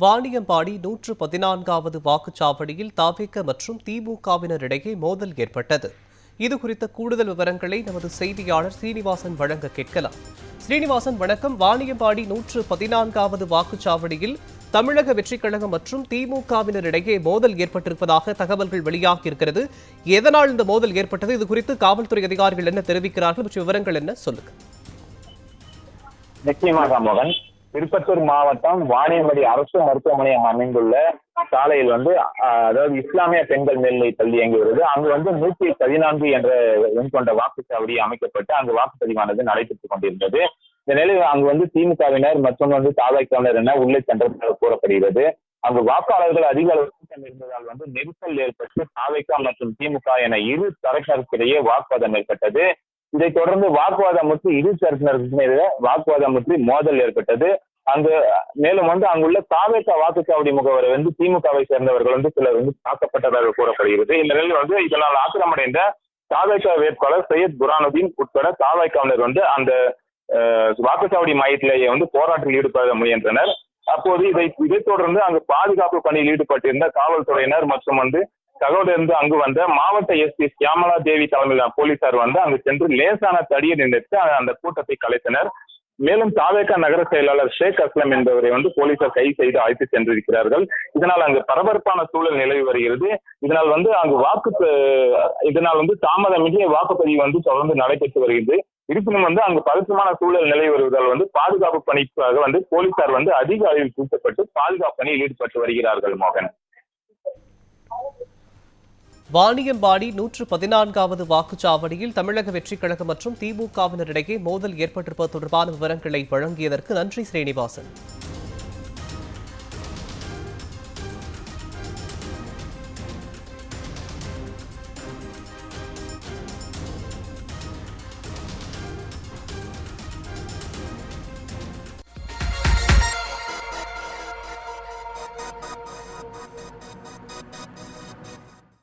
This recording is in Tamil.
வாணியம்பாடி 114வது வாக்குச்சாவடியில் தவிக மற்றும் திமுகவினரிடையே மோதல் ஏற்பட்டது. இதுகுறித்த கூடுதல் விவரங்களை நமது செய்தியாளர் சீனிவாசன் வழங்க கேட்கலாம். ஸ்ரீனிவாசன், வணக்கம். வாணியம்பாடி 114வது வாக்குச்சாவடியில் தமிழக வெற்றிக் கழகம் மற்றும் திமுகவினரிடையே மோதல் ஏற்பட்டிருப்பதாக தகவல்கள் வெளியாகியிருக்கிறது. எதனால் இந்த மோதல் ஏற்பட்டது? இது குறித்து காவல்துறை அதிகாரிகள் என்ன தெரிவிக்கிறார்கள்? பற்றிய விவரங்கள் என்ன, சொல்லுங்க. நிச்சயமாக மோகன், திருப்பத்தூர் மாவட்டம் வாணியம்பாடி அரசு மருத்துவமனை அமைந்துள்ள சாலையில் அதாவது இஸ்லாமிய பெண்கள் மேல்நிலைப் பள்ளி இயங்கி வருது. அங்கு 114 என்ற எண் கொண்ட வாக்குச்சாவடி அமைக்கப்பட்டு அங்கு வாக்குப்பதிவானது நடைபெற்றுக் கொண்டிருந்தது. இந்த நிலையில் அங்கு திமுகவினர் மற்றும் தவிகவினர் என உள்ளே சென்றதாக கூறப்படுகிறது. அங்கு வாக்காளர்கள் அதிக அளவு கூட்டம் இருந்ததால் நெரிசல் ஏற்பட்டு தவிக மற்றும் திமுக என இரு தரப்பினருக்கிடையே வாக்குவாதம் ஏற்பட்டது. இதைத் தொடர்ந்து வாக்குவாதமுற்றி இரு தரப்பினருக்கு வாக்குவாதமுற்றி மோதல் ஏற்பட்டது. அங்கு மேலும் அங்குள்ள தவிக வாக்குச்சாவடி முகவரை திமுகவை சேர்ந்தவர்கள் சிலர் தாக்கப்பட்டதாக கூறப்படுகிறது. இந்த நிலையில் இதனால் ஆத்திரமடைந்த தவிக வேட்பாளர் சையத் புரானுதீன் உட்பட தவிகவினர் அந்த வாக்குச்சாவடி மையத்திலேயே போராட்டத்தில் ஈடுபட முயன்றனர். அப்போது இதைத் தொடர்ந்து அங்கு பாதுகாப்பு பணியில் ஈடுபட்டிருந்த காவல்துறையினர் மற்றும் தகவலிருந்து அங்கு வந்த மாவட்ட எஸ்பி சியாமலா தேவி தலைமையிலான போலீசார் அங்கு சென்று லேசான தடியை நினைத்து அந்த கூட்டத்தை கலைத்தனர். மேலும் தவிக நகர செயலாளர் ஷேக் அஸ்லம் என்பவரை போலீசார் கைது செய்து அழைத்து சென்றிருக்கிறார்கள். இதனால் அங்கு பரபரப்பான சூழல் நிலவி வருகிறது. இதனால் இதனால் தாமதமின்றி வாக்குப்பதிவு தொடர்ந்து நடைபெற்று வருகிறது. இருப்பினும் அங்கு பதற்றமான சூழல் நிலவி வருவதால் பாதுகாப்பு பணிக்காக போலீசார் அதிக அளவில் கூட்டப்பட்டு பாதுகாப்பு பணியில் ஈடுபட்டு வருகிறார்கள். மோகன், வாணியம்பாடி 114வது வாக்குச்சாவடியில் தமிழக வெற்றிக் கழகம் மற்றும் திமுகவினரிடையே மோதல் ஏற்பட்டிருப்பது தொடர்பான விவரங்களை வழங்கியதற்கு நன்றி, ஸ்ரீனிவாசன்.